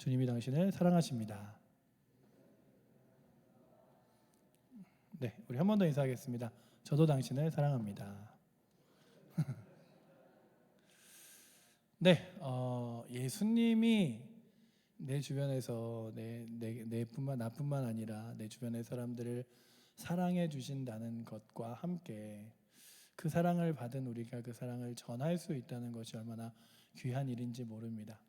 주님이 당신을 사랑하십니다. 네, 우리 한 번 더 인사하겠습니다. 저도 당신을 사랑합니다. 네, 예수님이 내 주변에서 나뿐만 아니라 내 주변의 사람들을 사랑해 주신다는 것과 함께 그 사랑을 받은 우리가 그 사랑을 전할 수 있다는 것이 얼마나 귀한 일인지 모릅니다.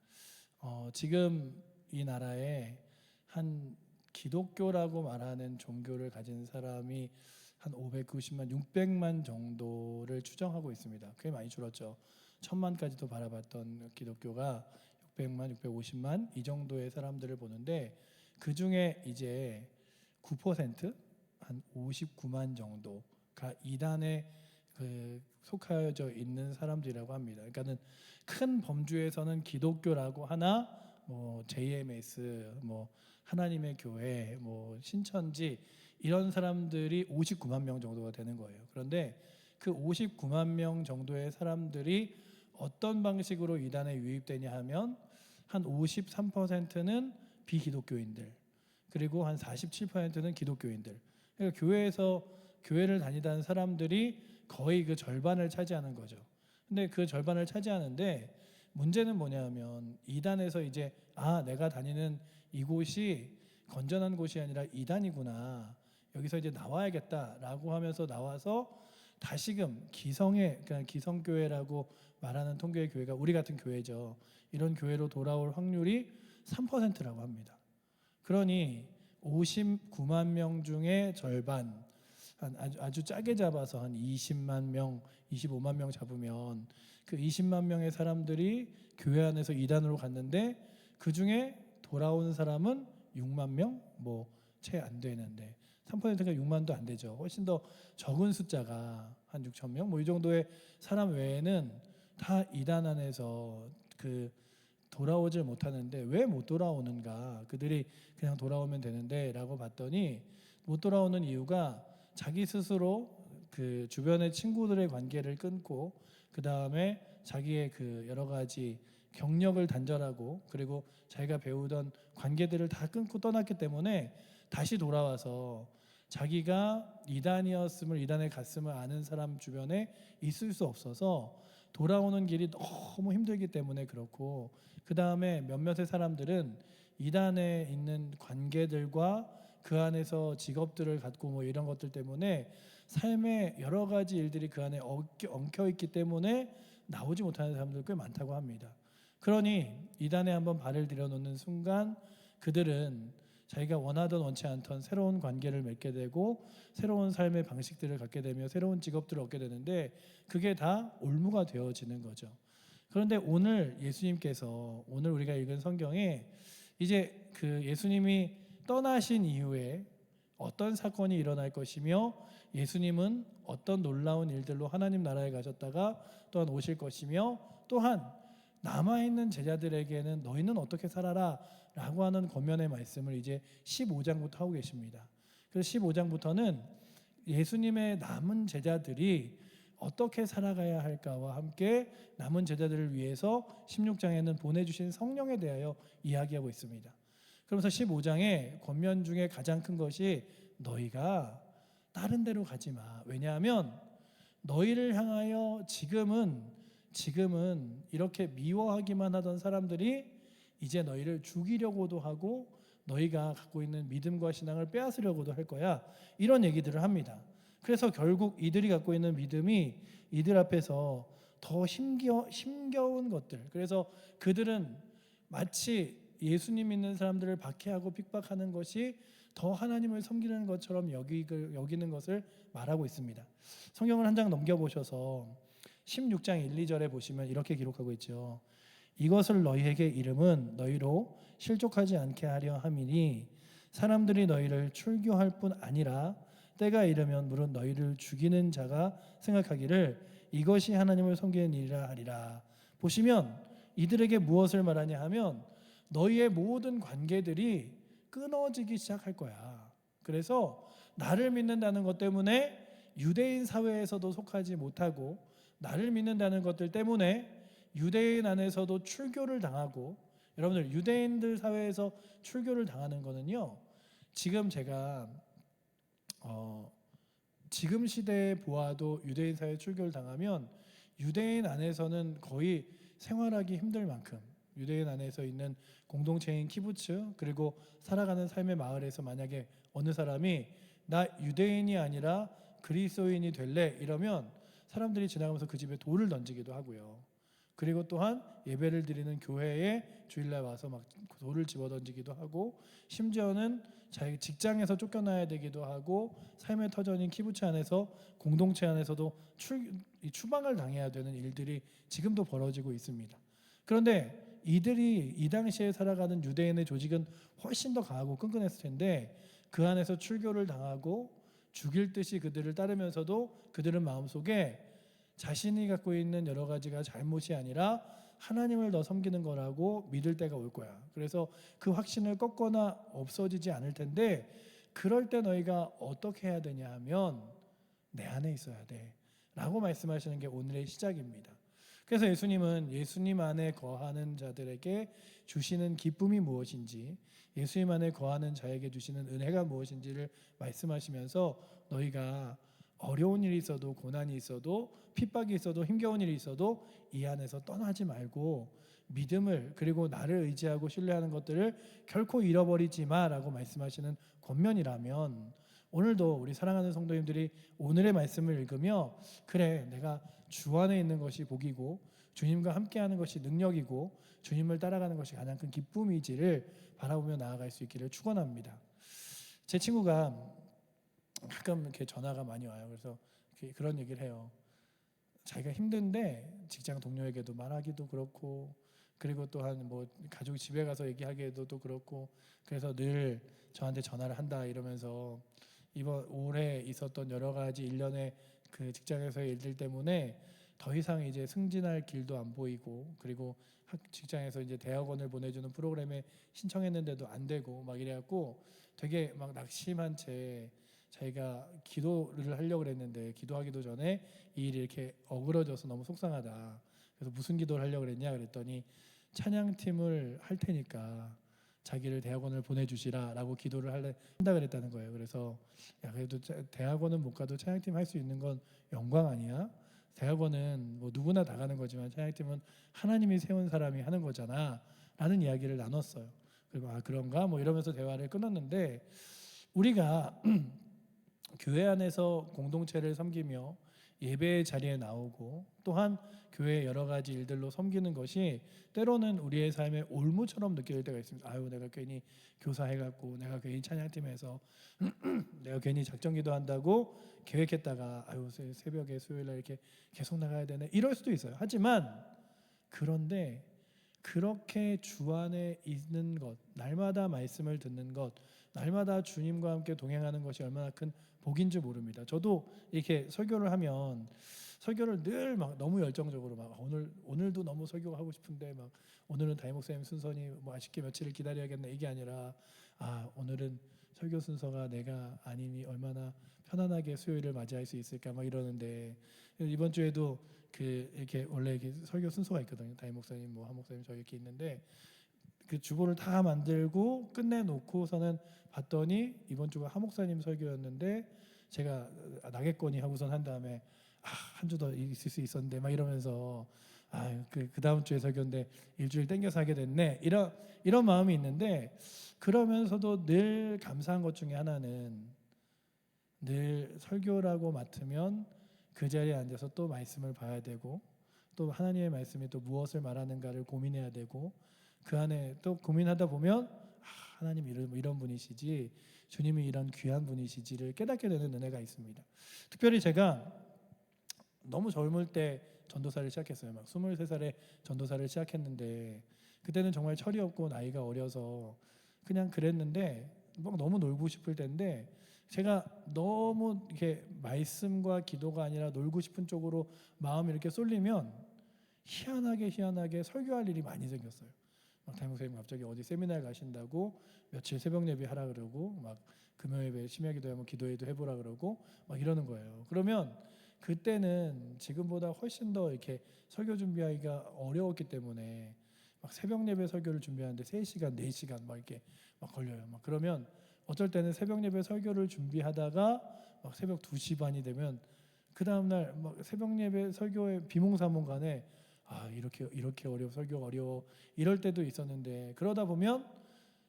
지금 이 나라에 한 기독교라고 말하는 종교를 가진 사람이 한 590만, 600만 정도를 추정하고 있습니다. 꽤 많이 줄었죠. 1000만까지도 바라봤던 기독교가 600만, 650만 이 정도의 사람들을 보는데 그 중에 이제 9%, 한 59만 정도가 이단에 속하여 있는 사람들이라고 합니다. 그러니까는 큰 범주에서는 기독교라고 하나, 뭐 JMS, 뭐 하나님의 교회, 뭐 신천지 이런 사람들이 59만 명 정도가 되는 거예요. 그런데 그 59만 명 정도의 사람들이 어떤 방식으로 이단에 유입되냐 하면 한 53%는 비기독교인들, 그리고 한 47%는 기독교인들. 그러니까 교회를 다니던 사람들이 거의 그 절반을 차지하는 거죠. 근데 그 절반을 차지하는데 문제는 뭐냐면 이단에서 이제 내가 다니는 이곳이 건전한 곳이 아니라 이단이구나, 여기서 이제 나와야겠다라고 하면서 나와서 다시금 그러니까 기성교회라고 말하는 통교의 교회가 우리 같은 교회죠. 이런 교회로 돌아올 확률이 3%라고 합니다. 그러니 59만 명 중에 절반, 아주 짜게 잡아서 한 20만 명, 25만 명 잡으면 그 20만 명의 사람들이 교회 안에서 이단으로 갔는데 그 중에 돌아온 사람은 6만 명, 뭐 채 안 되는데 3%가 6만도 안 되죠. 훨씬 더 적은 숫자가 한 6천 명, 뭐 이 정도의 사람 외에는 다 이단 안에서 돌아오질 못하는데 왜 못 돌아오는가? 그들이 그냥 돌아오면 되는데라고 봤더니 못 돌아오는 이유가 자기 스스로 그 주변의 친구들의 관계를 끊고 그 다음에 자기의 그 여러 가지 경력을 단절하고 그리고 자기가 배우던 관계들을 다 끊고 떠났기 때문에 다시 돌아와서 자기가 이단에 갔음을 아는 사람 주변에 있을 수 없어서 돌아오는 길이 너무 힘들기 때문에 그렇고, 그 다음에 몇몇의 사람들은 이단에 있는 관계들과 그 안에서 직업들을 갖고 뭐 이런 것들 때문에 삶의 여러 가지 일들이 그 안에 엉켜 있기 때문에 나오지 못하는 사람들 꽤 많다고 합니다. 그러니 이단에 한번 발을 들여놓는 순간 그들은 자기가 원하던 원치 않던 새로운 관계를 맺게 되고 새로운 삶의 방식들을 갖게 되며 새로운 직업들을 얻게 되는데 그게 다 올무가 되어지는 거죠. 그런데 오늘 예수님께서 오늘 우리가 읽은 성경에 이제 그 예수님이 떠나신 이후에 어떤 사건이 일어날 것이며 예수님은 어떤 놀라운 일들로 하나님 나라에 가셨다가 또한 오실 것이며 또한 남아있는 제자들에게는 너희는 어떻게 살아라 라고 하는 권면의 말씀을 이제 15장부터 하고 계십니다. 그래서 15장부터는 예수님의 남은 제자들이 어떻게 살아가야 할까와 함께 남은 제자들을 위해서 16장에는 보내주신 성령에 대하여 이야기하고 있습니다. 그러면서 15장의 권면 중에 가장 큰 것이 너희가 다른 데로 가지 마. 왜냐하면 너희를 향하여 지금은 이렇게 미워하기만 하던 사람들이 이제 너희를 죽이려고도 하고 너희가 갖고 있는 믿음과 신앙을 빼앗으려고도 할 거야. 이런 얘기들을 합니다. 그래서 결국 이들이 갖고 있는 믿음이 이들 앞에서 더 힘겨운 것들. 그래서 그들은 마치 예수님 믿는 사람들을 박해하고 핍박하는 것이 더 하나님을 섬기는 것처럼 여기는 것을 말하고 있습니다. 성경을 한 장 넘겨보셔서 16장 1, 2절에 보시면 이렇게 기록하고 있죠. 이것을 너희에게 이름은 너희로 실족하지 않게 하려 함이니 사람들이 너희를 출교할 뿐 아니라 때가 이르면 물론 너희를 죽이는 자가 생각하기를 이것이 하나님을 섬기는 일이라 하리라. 보시면 이들에게 무엇을 말하냐 하면 너희의 모든 관계들이 끊어지기 시작할 거야. 그래서 나를 믿는다는 것 때문에 유대인 사회에서도 속하지 못하고 나를 믿는다는 것들 때문에 유대인 안에서도 출교를 당하고 여러분들 유대인들 사회에서 출교를 당하는 거는요. 지금 제가 지금 시대에 보아도 유대인 사회에 출교를 당하면 유대인 안에서는 거의 생활하기 힘들 만큼 유대인 안에서 있는 공동체인 키부츠 그리고 살아가는 삶의 마을에서 만약에 어느 사람이 나 유대인이 아니라 그리스도인이 될래 이러면 사람들이 지나가면서 그 집에 돌을 던지기도 하고요. 그리고 또한 예배를 드리는 교회에 주일날 와서 막 돌을 집어 던지기도 하고 심지어는 자기 직장에서 쫓겨나야 되기도 하고 삶의 터전인 키부츠 안에서 공동체 안에서도 추방을 당해야 되는 일들이 지금도 벌어지고 있습니다. 그런데 이들이 이 당시에 살아가는 유대인의 조직은 훨씬 더 강하고 끈끈했을 텐데 그 안에서 출교를 당하고 죽일 듯이 그들을 따르면서도 그들은 마음속에 자신이 갖고 있는 여러 가지가 잘못이 아니라 하나님을 더 섬기는 거라고 믿을 때가 올 거야. 그래서 그 확신을 꺾거나 없어지지 않을 텐데 그럴 때 너희가 어떻게 해야 되냐 하면 내 안에 있어야 돼 라고 말씀하시는 게 오늘의 시작입니다. 그래서 예수님은 예수님 안에 거하는 자들에게 주시는 기쁨이 무엇인지 예수님 안에 거하는 자에게 주시는 은혜가 무엇인지를 말씀하시면서 너희가 어려운 일이 있어도 고난이 있어도 핍박이 있어도 힘겨운 일이 있어도 이 안에서 떠나지 말고 믿음을 그리고 나를 의지하고 신뢰하는 것들을 결코 잃어버리지 마라고 말씀하시는 권면이라면 오늘도 우리 사랑하는 성도님들이 오늘의 말씀을 읽으며 그래 내가 주 안에 있는 것이 복이고 주님과 함께하는 것이 능력이고 주님을 따라가는 것이 가장 큰 기쁨이지를 바라보며 나아갈 수 있기를 축원합니다. 제 친구가 가끔 이렇게 전화가 많이 와요. 그래서 그런 얘기를 해요. 자기가 힘든데 직장 동료에게도 말하기도 그렇고 그리고 또한 뭐 가족 집에 가서 얘기하기에도 또 그렇고 그래서 늘 저한테 전화를 한다 이러면서 이번 올해 있었던 여러 가지 일련의 그 직장에서의 일들 때문에 더 이상 이제 승진할 길도 안 보이고 그리고 직장에서 이제 대학원을 보내주는 프로그램에 신청했는데도 안 되고 막 이래갖고 되게 막 낙심한 채 자기가 기도를 하려고 그랬는데 기도하기도 전에 이 일이 이렇게 어그러져서 너무 속상하다. 그래서 무슨 기도를 하려고 그랬냐 그랬더니 찬양팀을 할 테니까 자기를 대학원을 보내주시라라고 기도를 한다 그랬다는 거예요. 그래서 야 그래도 대학원은 못 가도 찬양팀 할 수 있는 건 영광 아니야? 대학원은 뭐 누구나 다 가는 거지만 찬양팀은 하나님이 세운 사람이 하는 거잖아 라는 이야기를 나눴어요. 그리고 아 그런가 뭐 이러면서 대화를 끊었는데 우리가 교회 안에서 공동체를 섬기며 예배의 자리에 나오고 또한 교회의 여러 가지 일들로 섬기는 것이 때로는 우리의 삶의 올무처럼 느껴질 때가 있습니다. 아유 내가 괜히 교사해갖고 내가 괜히 찬양팀에서 내가 괜히 작정기도 한다고 계획했다가 아유 새벽에 수요일날 이렇게 계속 나가야 되네 이럴 수도 있어요. 하지만 그런데 그렇게 주 안에 있는 것 날마다 말씀을 듣는 것 날마다 주님과 함께 동행하는 것이 얼마나 큰 복인 줄 모릅니다. 저도 이렇게 설교를 하면 설교를 늘 막 너무 열정적으로 막 오늘도 너무 설교가 하고 싶은데 막 오늘은 담임 목사님 순서니 뭐 아쉽게 며칠을 기다려야겠네 이게 아니라 아 오늘은 설교 순서가 내가 아니니 얼마나 편안하게 수요일을 맞이할 수 있을까 막 이러는데 이번 주에도 그 이렇게 원래 이렇게 설교 순서가 있거든요. 담임 목사님 뭐 한 목사님 저 이렇게 있는데 그 주보를 다 만들고 끝내놓고서는 봤더니 이번 주가 하 목사님 설교였는데 제가 나겠거니 하고선 한 다음에 한 주 더 있을 수 있었는데 막 이러면서 그 다음 주에 설교인데 일주일 땡겨서 하게 됐네 이런 마음이 있는데 그러면서도 늘 감사한 것 중에 하나는 늘 설교라고 맡으면 그 자리에 앉아서 또 말씀을 봐야 되고 또 하나님의 말씀이 또 무엇을 말하는가를 고민해야 되고 그 안에 또 고민하다 보면 하나님이 이런 분이시지 주님이 이런 귀한 분이시지를 깨닫게 되는 은혜가 있습니다. 특별히 제가 너무 젊을 때 전도사를 시작했어요. 막 23살에 전도사를 시작했는데 그때는 정말 철이 없고 나이가 어려서 그냥 그랬는데 막 너무 놀고 싶을 때인데 제가 너무 이렇게 말씀과 기도가 아니라 놀고 싶은 쪽으로 마음이 이렇게 쏠리면 희한하게 설교할 일이 많이 생겼어요. 막 담임 목사님 갑자기 어디 세미나에 가신다고 며칠 새벽 예배 하라 그러고 막 금요일에 심야 기도하면 기도회도 해보라 그러고 막 이러는 거예요. 그러면 그때는 지금보다 훨씬 더 이렇게 설교 준비하기가 어려웠기 때문에 막 새벽 예배 설교를 준비하는데 3시간, 4시간 막 이렇게 막 걸려요. 막 그러면 어쩔 때는 새벽 예배 설교를 준비하다가 막 새벽 2시 반이 되면 그 다음 날 막 새벽 예배 설교의 비몽사몽간에 이렇게 어려워, 설교가 어려워, 이럴 때도 있었는데, 그러다 보면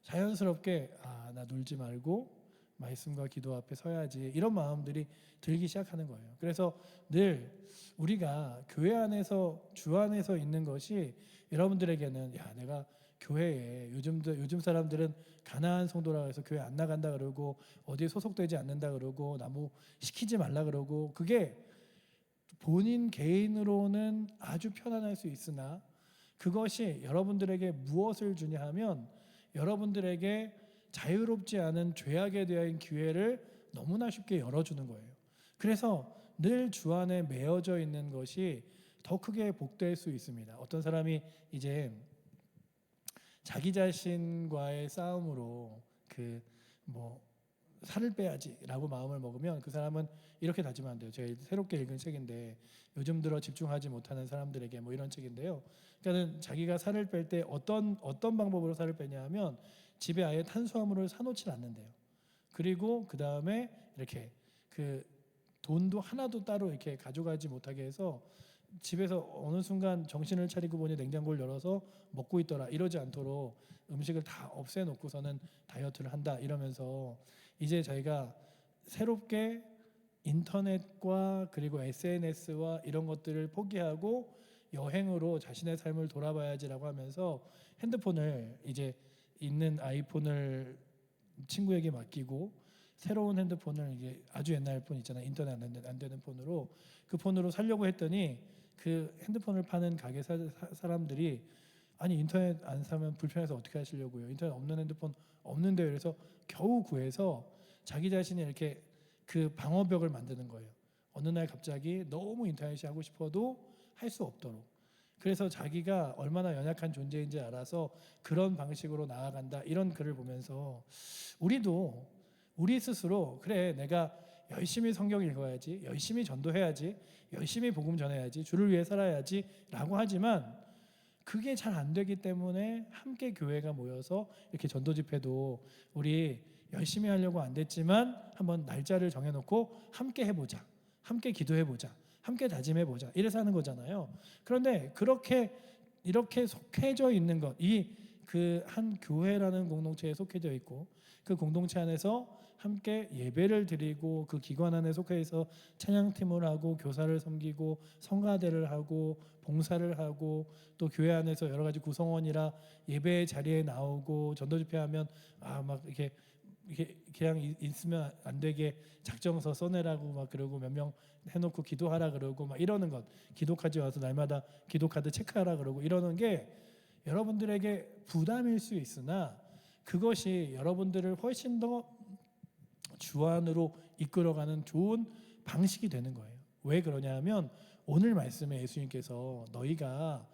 자연스럽게 나 놀지 말고 말씀과 기도 앞에 서야지, 이런 마음들이 들기 시작하는 거예요. 그래서 늘 우리가 교회 안에서, 주 안에서 있는 것이, 여러분들에게는 내가 교회에 요즘 사람들은 가난한 성도라 해서 교회 안 나간다 그러고 어디에 소속되지 않는다 그러고 나무 시키지 말라 그러고, 그게 본인 개인으로는 아주 편안할 수 있으나 그것이 여러분들에게 무엇을 주냐 하면, 여러분들에게 자유롭지 않은 죄악에 대한 기회를 너무나 쉽게 열어주는 거예요. 그래서 늘 주 안에 매여져 있는 것이 더 크게 복될 수 있습니다. 어떤 사람이 이제 자기 자신과의 싸움으로 살을 빼야지라고 마음을 먹으면, 그 사람은 이렇게 다짐하면 안 돼요. 제가 새롭게 읽은 책인데, 요즘 들어 집중하지 못하는 사람들에게 이런 책인데요. 그러니까 자기가 살을 뺄 때 어떤 방법으로 살을 빼냐 하면, 집에 아예 탄수화물을 사놓지 않는데요. 그리고 그 다음에 이렇게 돈도 하나도 따로 이렇게 가져가지 못하게 해서, 집에서 어느 순간 정신을 차리고 보니 냉장고를 열어서 먹고 있더라, 이러지 않도록 음식을 다 없애놓고서는 다이어트를 한다, 이러면서 이제 자기가 새롭게 인터넷과 그리고 SNS와 이런 것들을 포기하고 여행으로 자신의 삶을 돌아봐야지라고 하면서, 핸드폰을 이제 있는 아이폰을 친구에게 맡기고 새로운 핸드폰을, 이게 아주 옛날 폰 있잖아요, 인터넷 안 되는 폰으로, 그 폰으로 살려고 했더니 그 핸드폰을 파는 가게 사람들이 인터넷 안 사면 불편해서 어떻게 하시려고요? 인터넷 없는 핸드폰 없는데요. 그래서 겨우 구해서 자기 자신이 이렇게 그 방어벽을 만드는 거예요. 어느 날 갑자기 너무 인터넷이 하고 싶어도 할 수 없도록. 그래서 자기가 얼마나 연약한 존재인지 알아서 그런 방식으로 나아간다, 이런 글을 보면서 우리도 우리 스스로, 그래 내가 열심히 성경 읽어야지, 열심히 전도해야지, 열심히 복음 전해야지, 주를 위해 살아야지 라고 하지만, 그게 잘 안 되기 때문에 함께 교회가 모여서 이렇게 전도 집회도 우리 열심히 하려고 안 됐지만 한번 날짜를 정해놓고 함께 해보자, 함께 기도해보자, 함께 다짐해보자, 이래서 하는 거잖아요. 그런데 이렇게 속해져 있는 것, 그 한 교회라는 공동체에 속해져 있고, 그 공동체 안에서 함께 예배를 드리고, 그 기관 안에 속해서 찬양팀을 하고 교사를 섬기고 성가대를 하고 봉사를 하고, 또 교회 안에서 여러 가지 구성원이라 예배 자리에 나오고, 전도 집회하면 막 이렇게 그냥 있으면 안 되게 작정서 써내라고 막 그러고, 몇 명 해놓고 기도하라 그러고 막 이러는 것, 기도카드 와서 날마다 기도카드 체크하라 그러고, 이러는 게 여러분들에게 부담일 수 있으나 그것이 여러분들을 훨씬 더 주 안으로 이끌어가는 좋은 방식이 되는 거예요. 왜 그러냐 하면, 오늘 말씀에 예수님께서 너희가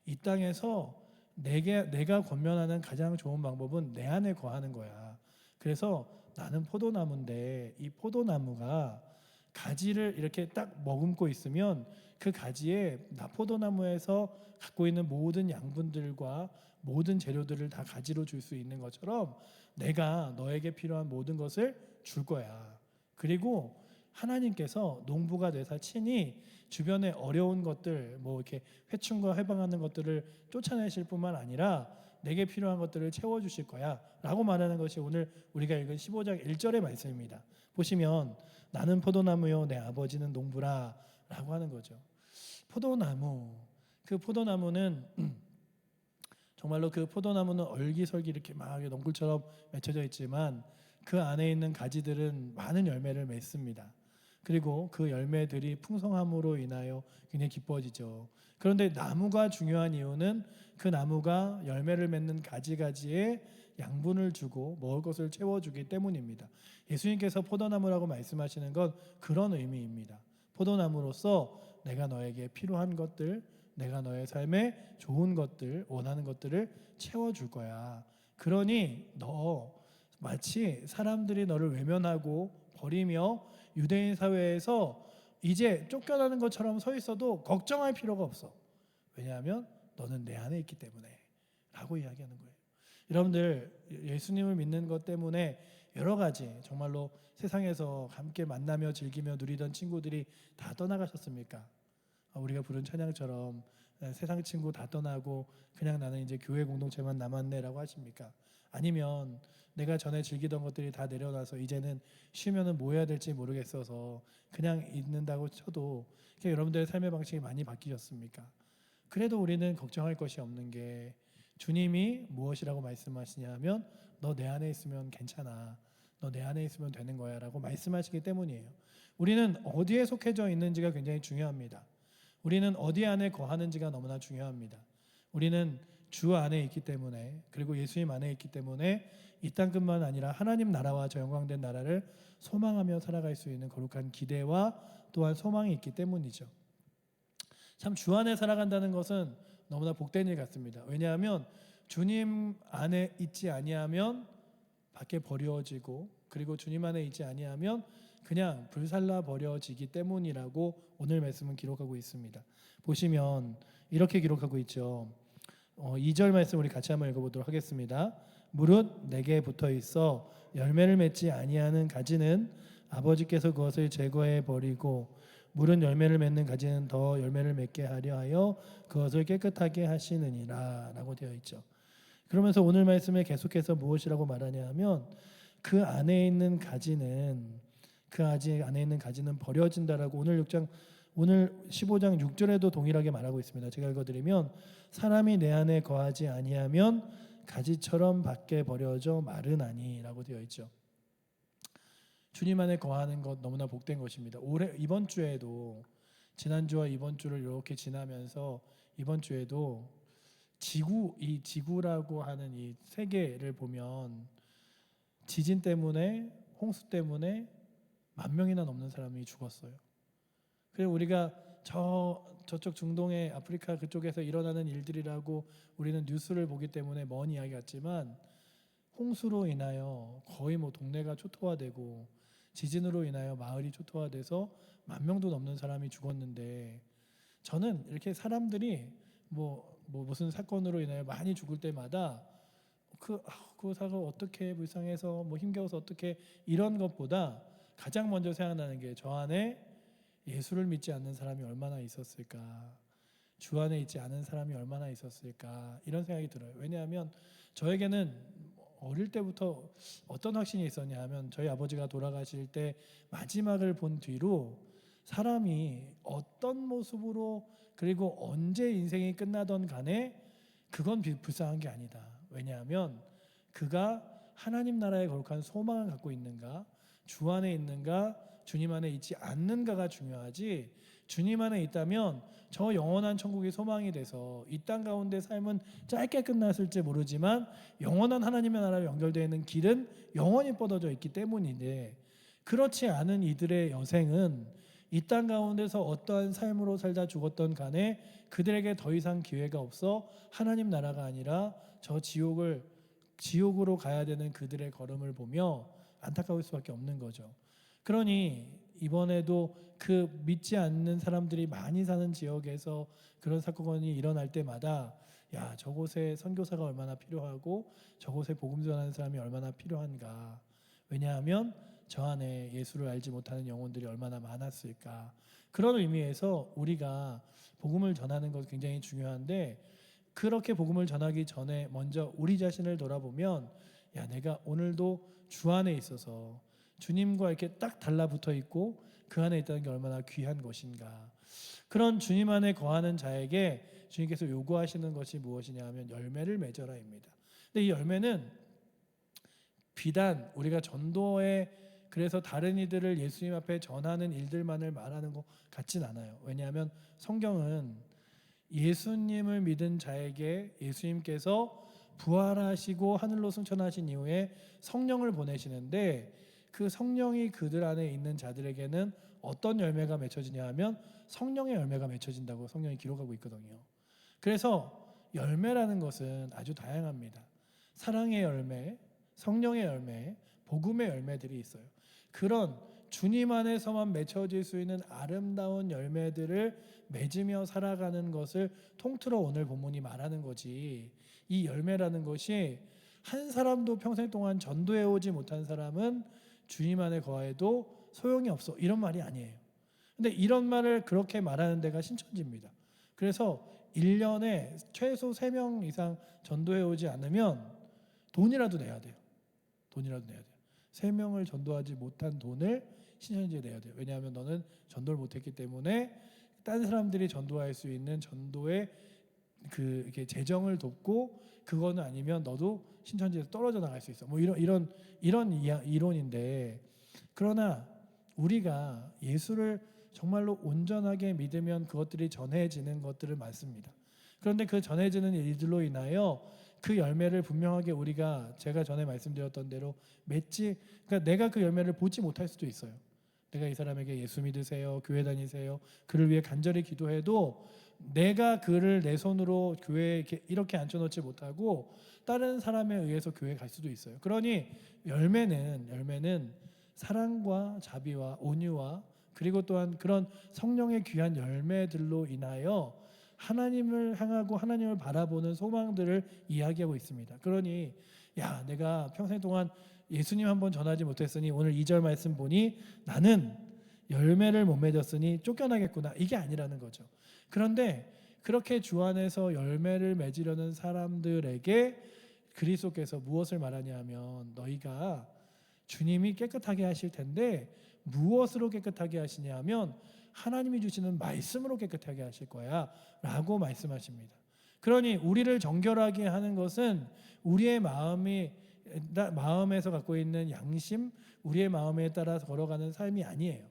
이 땅에서 내가 권면하는 가장 좋은 방법은 내 안에 거하는 거야. 그래서 나는 포도나무인데, 이 포도나무가 가지를 이렇게 딱 머금고 있으면 그 가지에 나 포도나무에서 갖고 있는 모든 양분들과 모든 재료들을 다 가지로 줄 수 있는 것처럼, 내가 너에게 필요한 모든 것을 줄 거야. 그리고 하나님께서 농부가 되사 친히 주변에 어려운 것들, 이렇게 회충과 해방하는 것들을 쫓아내실 뿐만 아니라 내게 필요한 것들을 채워주실 거야 라고 말하는 것이 오늘 우리가 읽은 15장 1절의 말씀입니다. 보시면 나는 포도나무요 내 아버지는 농부라 라고 하는 거죠. 포도나무, 그 포도나무는 정말로 그 포도나무는 얼기설기 이렇게 막 넝굴처럼 맺혀져 있지만, 그 안에 있는 가지들은 많은 열매를 맺습니다. 그리고 그 열매들이 풍성함으로 인하여 굉장히 기뻐지죠. 그런데 나무가 중요한 이유는 그 나무가 열매를 맺는 가지가지에 양분을 주고 먹을 것을 채워주기 때문입니다. 예수님께서 포도나무라고 말씀하시는 건 그런 의미입니다. 포도나무로서 내가 너에게 필요한 것들, 내가 너의 삶에 좋은 것들, 원하는 것들을 채워줄 거야. 그러니 너 마치 사람들이 너를 외면하고 버리며 유대인 사회에서 이제 쫓겨나는 것처럼 서 있어도 걱정할 필요가 없어. 왜냐하면 너는 내 안에 있기 때문에. 라고 이야기하는 거예요. 여러분들 예수님을 믿는 것 때문에 여러 가지 정말로 세상에서 함께 만나며 즐기며 누리던 친구들이 다 떠나가셨습니까? 우리가 부른 찬양처럼 세상 친구 다 떠나고 그냥 나는 이제 교회 공동체만 남았네라고 하십니까? 아니면 내가 전에 즐기던 것들이 다 내려놔서 이제는 쉬면은 뭐 해야 될지 모르겠어서 그냥 있는다고 쳐도 여러분들의 삶의 방식이 많이 바뀌셨습니까? 그래도 우리는 걱정할 것이 없는 게 주님이 무엇이라고 말씀하시냐 하면 너 내 안에 있으면 괜찮아. 너 내 안에 있으면 되는 거야 라고 말씀하시기 때문이에요. 우리는 어디에 속해져 있는지가 굉장히 중요합니다. 우리는 어디 안에 거하는지가 너무나 중요합니다. 우리는 주 안에 있기 때문에 그리고 예수님 안에 있기 때문에 이 땅뿐만 아니라 하나님 나라와 저 영광된 나라를 소망하며 살아갈 수 있는 거룩한 기대와 또한 소망이 있기 때문이죠. 참 주 안에 살아간다는 것은 너무나 복된 일 같습니다. 왜냐하면 주님 안에 있지 아니하면 밖에 버려지고 그리고 주님 안에 있지 아니하면 그냥 불살라 버려지기 때문이라고 오늘 말씀은 기록하고 있습니다. 보시면 이렇게 기록하고 있죠. 2절 말씀 우리 같이 한번 읽어보도록 하겠습니다. 무릇 내게 붙어 있어 열매를 맺지 아니하는 가지는 아버지께서 그것을 제거해 버리고 무릇 열매를 맺는 가지는 더 열매를 맺게 하려 하여 그것을 깨끗하게 하시느니라 라고 되어 있죠. 그러면서 오늘 말씀에 계속해서 무엇이라고 말하냐 하면 그 안에 있는 가지는 버려진다라고 오늘 15장 6절에도 동일하게 말하고 있습니다. 제가 읽어드리면 사람이 내 안에 거하지 아니하면 가지처럼 밖에 버려져 마르나니 라고 되어 있죠. 주님 안에 거하는 것 너무나 복된 것입니다. 이번 주에도 지난주와 이번 주를 이렇게 지나면서 이번 주에도 이 지구라고 하는 이 세계를 보면 지진 때문에 홍수 때문에 10,000명이나 넘는 사람이 죽었어요. 그리고 우리가 저쪽 중동의 아프리카 그쪽에서 일어나는 일들이라고 우리는 뉴스를 보기 때문에 먼 이야기 같지만 홍수로 인하여 거의 동네가 초토화되고 지진으로 인하여 마을이 초토화돼서 10,000명도 넘는 사람이 죽었는데 저는 이렇게 사람들이 무슨 사건으로 인하여 많이 죽을 때마다 그 사가 어떻게 불쌍해서 힘겨워서 어떻게 이런 것보다 가장 먼저 생각나는 게 저 안에 예수를 믿지 않는 사람이 얼마나 있었을까, 주 안에 있지 않은 사람이 얼마나 있었을까 이런 생각이 들어요. 왜냐하면 저에게는 어릴 때부터 어떤 확신이 있었냐 하면 저희 아버지가 돌아가실 때 마지막을 본 뒤로 사람이 어떤 모습으로 그리고 언제 인생이 끝나던 간에 그건 불쌍한 게 아니다. 왜냐하면 그가 하나님 나라의 거룩한 소망을 갖고 있는가, 주 안에 있는가, 주님 안에 있지 않는가가 중요하지, 주님 안에 있다면 저 영원한 천국이 소망이 돼서 이 땅 가운데 삶은 짧게 끝났을지 모르지만 영원한 하나님의 나라로 연결되어 있는 길은 영원히 뻗어져 있기 때문인데, 그렇지 않은 이들의 여생은 이 땅 가운데서 어떠한 삶으로 살다 죽었던 간에 그들에게 더 이상 기회가 없어 하나님 나라가 아니라 저 지옥으로 가야 되는 그들의 걸음을 보며 안타까울 수밖에 없는 거죠. 그러니 이번에도 그 믿지 않는 사람들이 많이 사는 지역에서 그런 사건이 일어날 때마다 저곳에 선교사가 얼마나 필요하고 저곳에 복음 전하는 사람이 얼마나 필요한가. 왜냐하면 저 안에 예수를 알지 못하는 영혼들이 얼마나 많았을까. 그런 의미에서 우리가 복음을 전하는 것 굉장히 중요한데, 그렇게 복음을 전하기 전에 먼저 우리 자신을 돌아보면 내가 오늘도 주 안에 있어서 주님과 이렇게 딱 달라붙어 있고 그 안에 있다는 게 얼마나 귀한 것인가. 그런 주님 안에 거하는 자에게 주님께서 요구하시는 것이 무엇이냐 하면 열매를 맺어라입니다. 근데 이 열매는 비단 우리가 전도에 그래서 다른 이들을 예수님 앞에 전하는 일들만을 말하는 것 같진 않아요. 왜냐하면 성경은 예수님을 믿은 자에게 예수님께서 부활하시고 하늘로 승천하신 이후에 성령을 보내시는데, 그 성령이 그들 안에 있는 자들에게는 어떤 열매가 맺혀지냐 하면 성령의 열매가 맺혀진다고 성령이 기록하고 있거든요. 그래서 열매라는 것은 아주 다양합니다. 사랑의 열매, 성령의 열매, 복음의 열매들이 있어요. 그런 주님 안에서만 맺혀질 수 있는 아름다운 열매들을 맺으며 살아가는 것을 통틀어 오늘 본문이 말하는 거지, 이 열매라는 것이 한 사람도 평생 동안 전도해 오지 못한 사람은 주님 안에 거해도 소용이 없어, 이런 말이 아니에요. 근데 이런 말을 그렇게 말하는 데가 신천지입니다. 그래서 1년에 최소 3명 이상 전도해 오지 않으면 돈이라도 내야 돼요. 돈이라도 내야 돼요. 3명을 전도하지 못한 돈을 신천지에 내야 돼요. 왜냐하면 너는 전도를 못했기 때문에 다른 사람들이 전도할 수 있는 전도의 이렇게 재정을 돕고, 그거는 아니면 너도 신천지에서 떨어져 나갈 수 있어. 뭐 이런 이론인데, 그러나 우리가 예수를 정말로 온전하게 믿으면 그것들이 전해지는 것들을 맞습니다. 그런데 그 전해지는 일들로 인하여 그 열매를 분명하게 우리가 제가 전에 말씀드렸던 대로 맺지, 그러니까 내가 그 열매를 보지 못할 수도 있어요. 내가 이 사람에게 예수 믿으세요, 교회 다니세요, 그를 위해 간절히 기도해도 내가 그를 내 손으로 교회에 이렇게 앉혀놓지 못하고 다른 사람에 의해서 교회에 갈 수도 있어요. 그러니 열매는 사랑과 자비와 온유와 그리고 또한 그런 성령의 귀한 열매들로 인하여 하나님을 향하고 하나님을 바라보는 소망들을 이야기하고 있습니다. 그러니 야, 내가 평생 동안 예수님 한 번 전하지 못했으니 오늘 2절 말씀 보니 나는 열매를 못 맺었으니 쫓겨나겠구나, 이게 아니라는 거죠. 그런데 그렇게 주 안에서 열매를 맺으려는 사람들에게 그리스도께서 무엇을 말하냐 하면, 너희가 주님이 깨끗하게 하실 텐데 무엇으로 깨끗하게 하시냐 하면 하나님이 주시는 말씀으로 깨끗하게 하실 거야 라고 말씀하십니다. 그러니 우리를 정결하게 하는 것은 우리의 마음에서 갖고 있는 양심, 우리의 마음에 따라서 걸어가는 삶이 아니에요.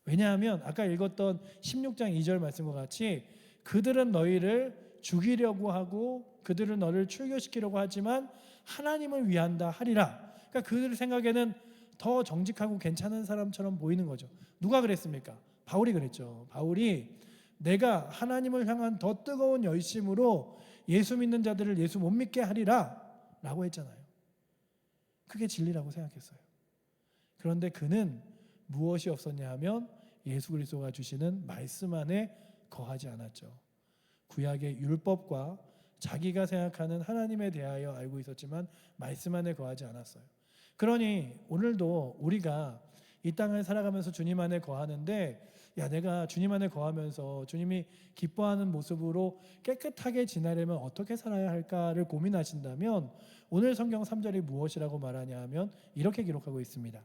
왜냐하면 아까 읽었던 16장 2절 말씀과 같이 그들은 너희를 죽이려고 하고 그들은 너를 출교시키려고 하지만 하나님을 위한다 하리라. 그러니까 그들 생각에는 더 정직하고 괜찮은 사람처럼 보이는 거죠. 누가 그랬습니까? 바울이 그랬죠. 바울이 내가 하나님을 향한 더 뜨거운 열심으로 예수 믿는 자들을 예수 못 믿게 하리라 라고 했잖아요. 그게 진리라고 생각했어요. 그런데 그는 무엇이 없었냐 하면 예수 그리스도가 주시는 말씀 안에 거하지 않았죠. 구약의 율법과 자기가 생각하는 하나님에 대하여 알고 있었지만 말씀 안에 거하지 않았어요. 그러니 오늘도 우리가 이 땅을 살아가면서 주님 안에 거하는데, 야, 내가 주님 안에 거하면서 주님이 기뻐하는 모습으로 깨끗하게 지내려면 어떻게 살아야 할까를 고민하신다면 오늘 성경 3절이 무엇이라고 말하냐 하면 이렇게 기록하고 있습니다.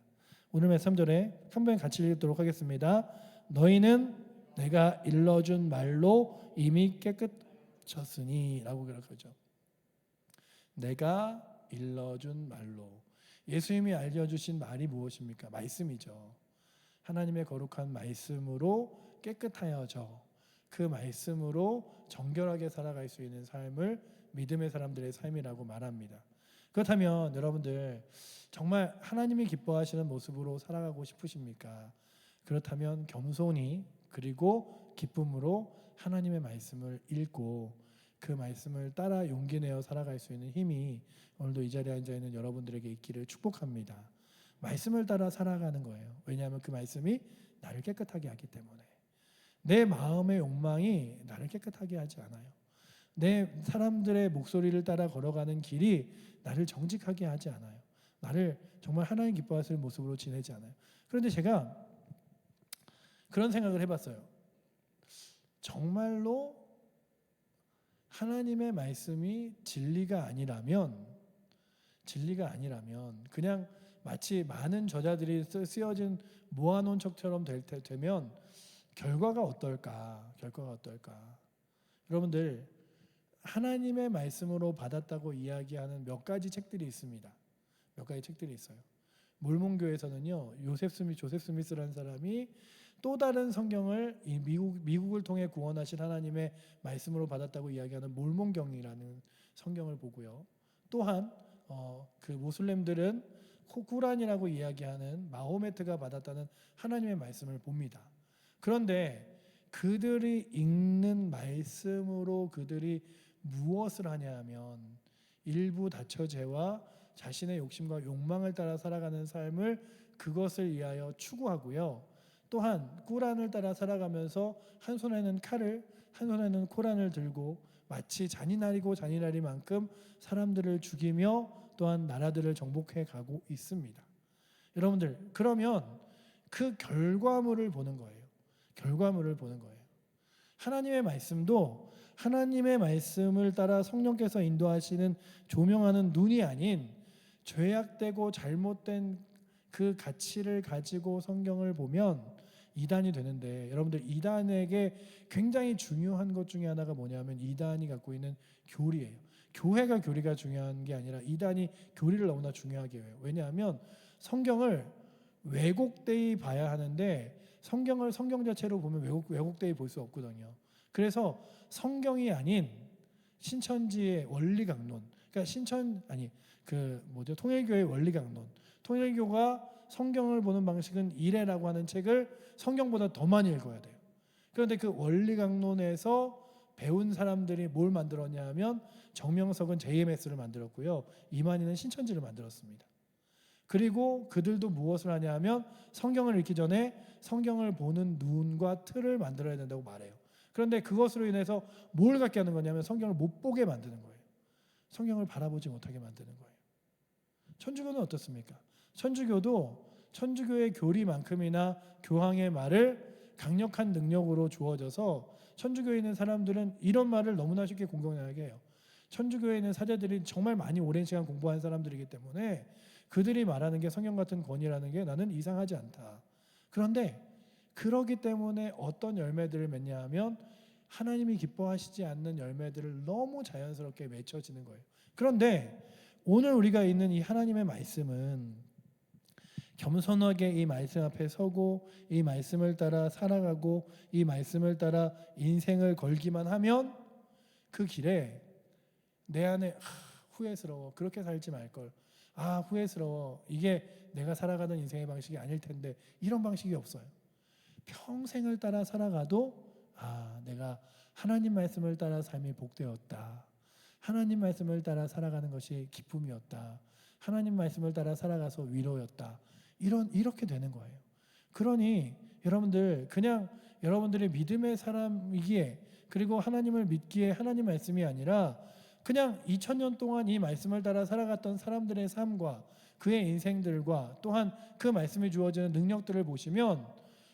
오늘 말씀 3절에 한 번 같이 읽도록 하겠습니다. 너희는 내가 일러준 말로 이미 깨끗하셨으니 라고 기록하죠. 내가 일러준 말로, 예수님이 알려주신 말이 무엇입니까? 말씀이죠. 하나님의 거룩한 말씀으로 깨끗하여져 그 말씀으로 정결하게 살아갈 수 있는 삶을 믿음의 사람들의 삶이라고 말합니다. 그렇다면 여러분들 정말 하나님이 기뻐하시는 모습으로 살아가고 싶으십니까? 그렇다면 겸손히 그리고 기쁨으로 하나님의 말씀을 읽고 그 말씀을 따라 용기 내어 살아갈 수 있는 힘이 오늘도 이 자리에 앉아 있는 여러분들에게 있기를 축복합니다. 말씀을 따라 살아가는 거예요. 왜냐하면 그 말씀이 나를 깨끗하게 하기 때문에. 내 마음의 욕망이 나를 깨끗하게 하지 않아요. 내 사람들의 목소리를 따라 걸어가는 길이 나를 정직하게 하지 않아요. 나를 정말 하나님 기뻐하실 모습으로 지내지 않아요. 그런데 제가 그런 생각을 해봤어요. 정말로 하나님의 말씀이 진리가 아니라면 그냥 마치 많은 저자들이 쓰여진 모아놓은 척처럼 되면 결과가 어떨까? 여러분들 하나님의 말씀으로 받았다고 이야기하는 몇 가지 책들이 있습니다. 몇 가지 책들이 있어요. 몰몬교에서는요, 조셉 스미스라는 사람이 또 다른 성경을 이 미국을 통해 구원하신 하나님의 말씀으로 받았다고 이야기하는 몰몬경이라는 성경을 보고요. 또한 그 모슬렘들은 쿠란이라고 이야기하는 마호메트가 받았다는 하나님의 말씀을 봅니다. 그런데 그들이 읽는 말씀으로 그들이 무엇을 하냐 하면 일부 다처제와 자신의 욕심과 욕망을 따라 살아가는 삶을 그것을 위하여 추구하고요. 또한 꾸란을 따라 살아가면서 한 손에는 칼을 한 손에는 코란을 들고 마치 잔인하리고 잔인하리만큼 사람들을 죽이며 또한 나라들을 정복해 가고 있습니다. 여러분들, 그러면 그 결과물을 보는 거예요. 결과물을 보는 거예요. 하나님의 말씀도 하나님의 말씀을 따라 성령께서 인도하시는 조명하는 눈이 아닌 죄악되고 잘못된 그 가치를 가지고 성경을 보면 이단이 되는데, 여러분들, 이단에게 굉장히 중요한 것 중에 하나가 뭐냐면 이단이 갖고 있는 교리예요. 교회가 교리가 중요한 게 아니라 이단이 교리를 너무나 중요하게 해요. 왜냐하면 성경을 왜곡되이 봐야 하는데 성경을 성경 자체로 보면 왜곡되이 볼 수 없거든요. 그래서 성경이 아닌 신천지의 원리강론, 그러니까 통일교의 원리강론, 통일교가 성경을 보는 방식은 이래라고 하는 책을 성경보다 더 많이 읽어야 돼요. 그런데 그 원리강론에서 배운 사람들이 뭘 만들었냐 하면 정명석은 JMS를 만들었고요, 이만희는 신천지를 만들었습니다. 그리고 그들도 무엇을 하냐 하면 성경을 읽기 전에 성경을 보는 눈과 틀을 만들어야 된다고 말해요. 그런데 그것으로 인해서 뭘 갖게 하는 거냐면 성경을 못 보게 만드는 거예요. 성경을 바라보지 못하게 만드는 거예요. 천주교는 어떻습니까? 천주교도 천주교의 교리만큼이나 교황의 말을 강력한 능력으로 주어져서 천주교에 있는 사람들은 이런 말을 너무나 쉽게 공공연하게 해요. 천주교에 있는 사제들이 정말 많이 오랜 시간 공부한 사람들이기 때문에 그들이 말하는 게 성경 같은 권위라는 게 나는 이상하지 않다. 그런데 그러기 때문에 어떤 열매들을 맺냐 하면 하나님이 기뻐하시지 않는 열매들을 너무 자연스럽게 맺혀지는 거예요. 그런데 오늘 우리가 있는 이 하나님의 말씀은 겸손하게 이 말씀 앞에 서고 이 말씀을 따라 살아가고 이 말씀을 따라 인생을 걸기만 하면 그 길에 내 안에 후회스러워, 그렇게 살지 말걸, 후회스러워, 이게 내가 살아가는 인생의 방식이 아닐 텐데, 이런 방식이 없어요. 평생을 따라 살아가도 내가 하나님 말씀을 따라 삶이 복되었다, 하나님 말씀을 따라 살아가는 것이 기쁨이었다, 하나님 말씀을 따라 살아가서 위로였다, 이렇게 되는 거예요. 그러니 여러분들, 그냥 여러분들의 믿음의 사람이기에, 그리고 하나님을 믿기에 하나님 말씀이 아니라 그냥 2000년 동안 이 말씀을 따라 살아갔던 사람들의 삶과 그의 인생들과 또한 그 말씀이 주어지는 능력들을 보시면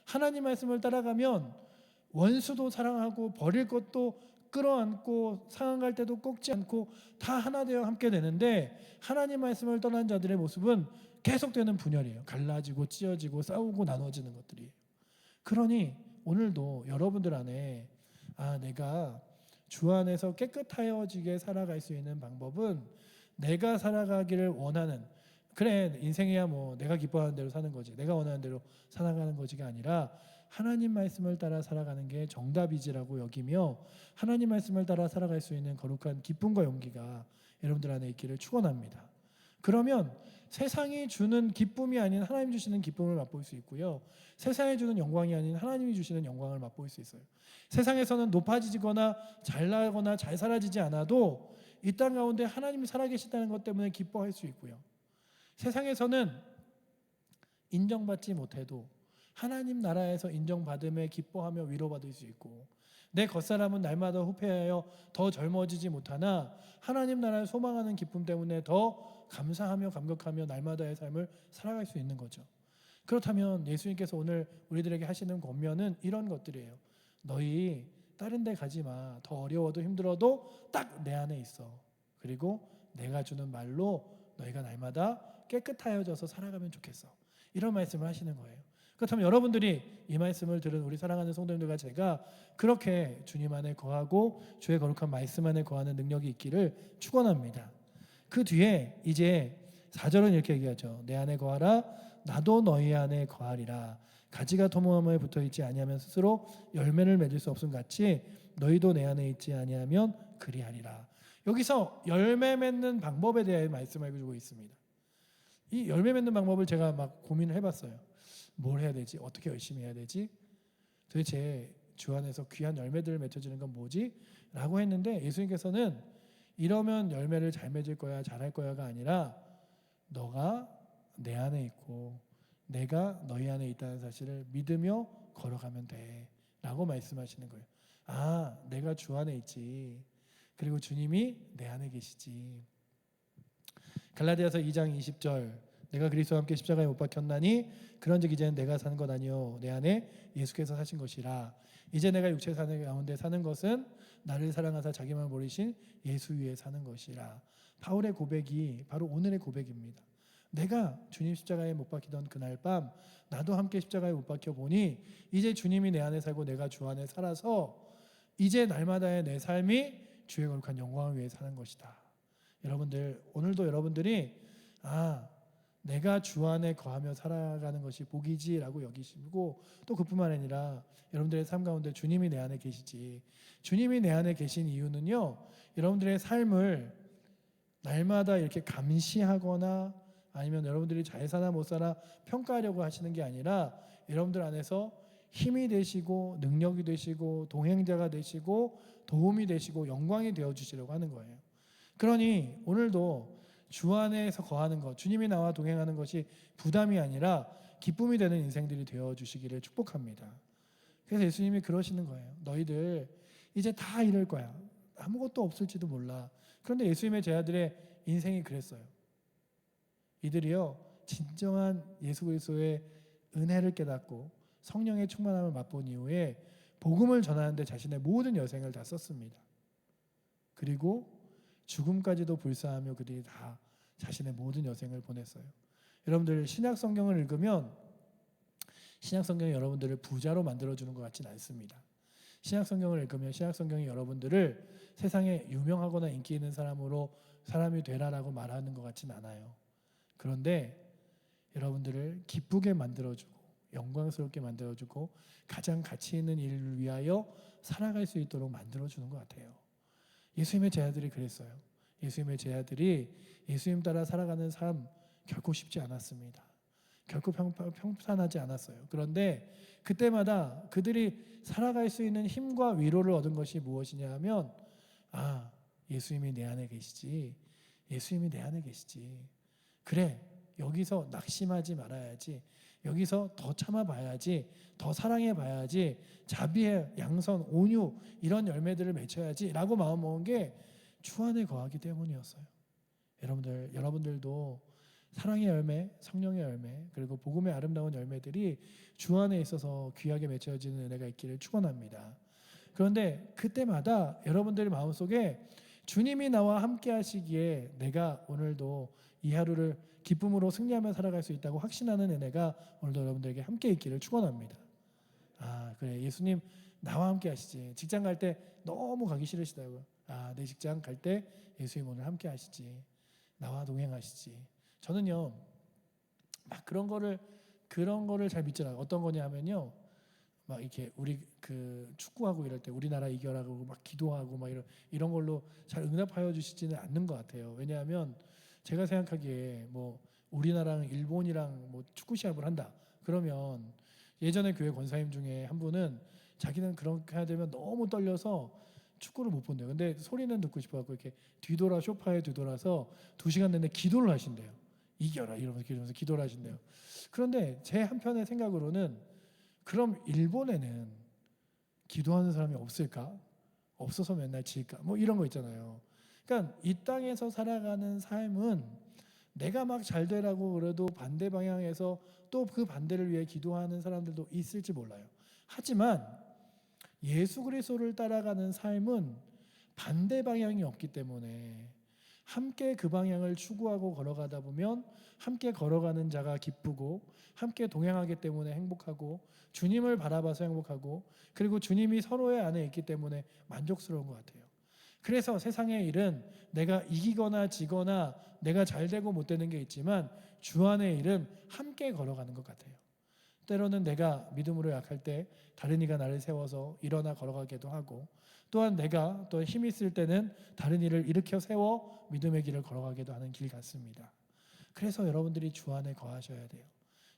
하나님 말씀을 따라가면 원수도 사랑하고 버릴 것도 끌어안고 상한 때도 꺾지 않고 다 하나 되어 함께 되는데, 하나님 말씀을 떠난 자들의 모습은 계속되는 분열이에요. 갈라지고 찢어지고 싸우고 나눠지는 것들이에요. 그러니 오늘도 여러분들 안에 내가 주 안에서 깨끗하여지게 살아갈 수 있는 방법은 내가 살아가기를 원하는, 그래 인생이야 뭐 내가 기뻐하는 대로 사는 거지, 내가 원하는 대로 살아가는 거지가 아니라 하나님 말씀을 따라 살아가는 게 정답이지라고 여기며 하나님 말씀을 따라 살아갈 수 있는 거룩한 기쁨과 용기가 여러분들 안에 있기를 축원합니다. 그러면 세상이 주는 기쁨이 아닌 하나님 주시는 기쁨을 맛볼 수 있고요, 세상이 주는 영광이 아닌 하나님이 주시는 영광을 맛볼 수 있어요. 세상에서는 높아지거나 잘나거나 잘 살아지지 않아도 이 땅 가운데 하나님이 살아계시다는 것 때문에 기뻐할 수 있고요, 세상에서는 인정받지 못해도 하나님 나라에서 인정받음에 기뻐하며 위로받을 수 있고, 내 겉사람은 날마다 후패하여 더 젊어지지 못하나 하나님 나라를 소망하는 기쁨 때문에 더 감사하며 감격하며 날마다의 삶을 살아갈 수 있는 거죠. 그렇다면 예수님께서 오늘 우리들에게 하시는 권면은 이런 것들이에요. 너희 다른 데 가지 마. 더 어려워도 힘들어도 딱 내 안에 있어. 그리고 내가 주는 말로 너희가 날마다 깨끗하여져서 살아가면 좋겠어. 이런 말씀을 하시는 거예요. 그렇다면 여러분들이 이 말씀을 들은 우리 사랑하는 성도님들과 제가 그렇게 주님 안에 거하고 주의 거룩한 말씀 안에 거하는 능력이 있기를 축원합니다. 그 뒤에 이제 4절은 이렇게 얘기하죠. 내 안에 거하라, 나도 너희 안에 거하리라. 가지가 도모나무에 붙어있지 아니하면 스스로 열매를 맺을 수 없음 같이 너희도 내 안에 있지 아니하면 그리하리라. 여기서 열매 맺는 방법에 대해 말씀을 주고 있습니다. 이 열매 맺는 방법을 제가 막 고민을 해봤어요. 뭘 해야 되지? 어떻게 열심히 해야 되지? 도대체 주 안에서 귀한 열매들을 맺혀지는 건 뭐지? 라고 했는데 예수님께서는 이러면 열매를 잘 맺을 거야, 잘할 거야가 아니라 너가 내 안에 있고 내가 너희 안에 있다는 사실을 믿으며 걸어가면 돼 라고 말씀하시는 거예요. 내가 주 안에 있지, 그리고 주님이 내 안에 계시지. 갈라디아서 2장 20절, 내가 그리스도와 함께 십자가에 못 박혔나니 그런즉 이제는 내가 사는 것 아니요 내 안에 예수께서 사신 것이라. 이제 내가 육체 사는 가운데 사는 것은 나를 사랑하사 자기만 버리신 예수 위에 사는 것이라. 바울의 고백이 바로 오늘의 고백입니다. 내가 주님 십자가에 못 박히던 그날 밤 나도 함께 십자가에 못 박혀 보니 이제 주님이 내 안에 살고 내가 주 안에 살아서 이제 날마다의 내 삶이 주의 거룩한 영광을 위해 사는 것이다. 여러분들, 오늘도 여러분들이 내가 주 안에 거하며 살아가는 것이 복이지라고 여기시고, 또 그뿐만 아니라 여러분들의 삶 가운데 주님이 내 안에 계시지. 주님이 내 안에 계신 이유는요, 여러분들의 삶을 날마다 이렇게 감시하거나 아니면 여러분들이 잘 사나 못 사나 평가하려고 하시는 게 아니라 여러분들 안에서 힘이 되시고 능력이 되시고 동행자가 되시고 도움이 되시고 영광이 되어 주시려고 하는 거예요. 그러니 오늘도 주 안에서 거하는 것, 주님이 나와 동행하는 것이 부담이 아니라 기쁨이 되는 인생들이 되어 주시기를 축복합니다. 그래서 예수님이 그러시는 거예요. 너희들 이제 다 이럴 거야. 아무것도 없을지도 몰라. 그런데 예수님의 제자들의 인생이 그랬어요. 이들이요, 진정한 예수 그리스도의 은혜를 깨닫고 성령의 충만함을 맛본 이후에 복음을 전하는데 자신의 모든 여생을 다 썼습니다. 그리고 죽음까지도 불사하며 그들이 다 자신의 모든 여생을 보냈어요. 여러분들 신약 성경을 읽으면 신약 성경이 여러분들을 부자로 만들어주는 것 같지는 않습니다. 신약 성경을 읽으면 신약 성경이 여러분들을 세상에 유명하거나 인기 있는 사람이 되라라고 말하는 것 같지는 않아요. 그런데 여러분들을 기쁘게 만들어주고 영광스럽게 만들어주고 가장 가치 있는 일을 위하여 살아갈 수 있도록 만들어주는 것 같아요. 예수님의 제자들이 그랬어요. 예수님의 제자들이 예수님 따라 살아가는 삶 결코 쉽지 않았습니다. 결코 평탄하지 않았어요. 그런데 그때마다 그들이 살아갈 수 있는 힘과 위로를 얻은 것이 무엇이냐 하면 예수님이 내 안에 계시지. 예수님이 내 안에 계시지. 그래, 여기서 낙심하지 말아야지. 여기서 더 참아봐야지. 더 사랑해봐야지. 자비의 양선, 온유 이런 열매들을 맺혀야지 라고 마음먹은 게 주 안에 거하기 때문이었어요. 여러분들도 사랑의 열매, 성령의 열매, 그리고 복음의 아름다운 열매들이 주 안에 있어서 귀하게 맺혀지는 은혜가 있기를 축원합니다. 그런데 그때마다 여러분들의 마음속에 주님이 나와 함께 하시기에 내가 오늘도 이 하루를 기쁨으로 승리하며 살아갈 수 있다고 확신하는 은혜가 오늘도 여러분들에게 함께 있기를 축원합니다. 그래, 예수님 나와 함께 하시지. 직장 갈 때 너무 가기 싫으시다고요. 내 직장 갈 때 예수님 오늘 함께 하시지. 나와 동행하시지. 저는요, 막 그런 거를 잘 믿지 않아요. 어떤 거냐 하면요, 막 이렇게 우리 그 축구하고 이럴 때 우리나라 이겨라고 막 기도하고 막 이런 걸로 잘 응답하여 주시지는 않는 것 같아요. 왜냐하면 제가 생각하기에 뭐 우리나라랑 일본이랑 뭐 축구 시합을 한다. 그러면 예전에 교회 권사님 중에 한 분은 자기는 그렇게 해야 되면 너무 떨려서 축구를 못 본대요. 근데 소리는 듣고 싶어갖고 이렇게 소파에 뒤돌아서 2시간 내내 기도를 하신대요. 이겨라 이러면서 기도를 하신대요. 그런데 제 한편의 생각으로는 그럼 일본에는 기도하는 사람이 없을까? 없어서 맨날 질까? 뭐 이런 거 있잖아요. 그러니까 이 땅에서 살아가는 삶은 내가 막 잘 되라고 그래도 반대 방향에서 또 그 반대를 위해 기도하는 사람들도 있을지 몰라요. 하지만 예수 그리스도를 따라가는 삶은 반대 방향이 없기 때문에 함께 그 방향을 추구하고 걸어가다 보면 함께 걸어가는 자가 기쁘고 함께 동행하기 때문에 행복하고 주님을 바라봐서 행복하고 그리고 주님이 서로의 안에 있기 때문에 만족스러운 것 같아요. 그래서 세상의 일은 내가 이기거나 지거나 내가 잘 되고 못 되는 게 있지만 주 안의 일은 함께 걸어가는 것 같아요. 때로는 내가 믿음으로 약할 때 다른 이가 나를 세워서 일어나 걸어가기도 하고 또한 내가 또 힘이 있을 때는 다른 이를 일으켜 세워 믿음의 길을 걸어가기도 하는 길 같습니다. 그래서 여러분들이 주 안에 거하셔야 돼요.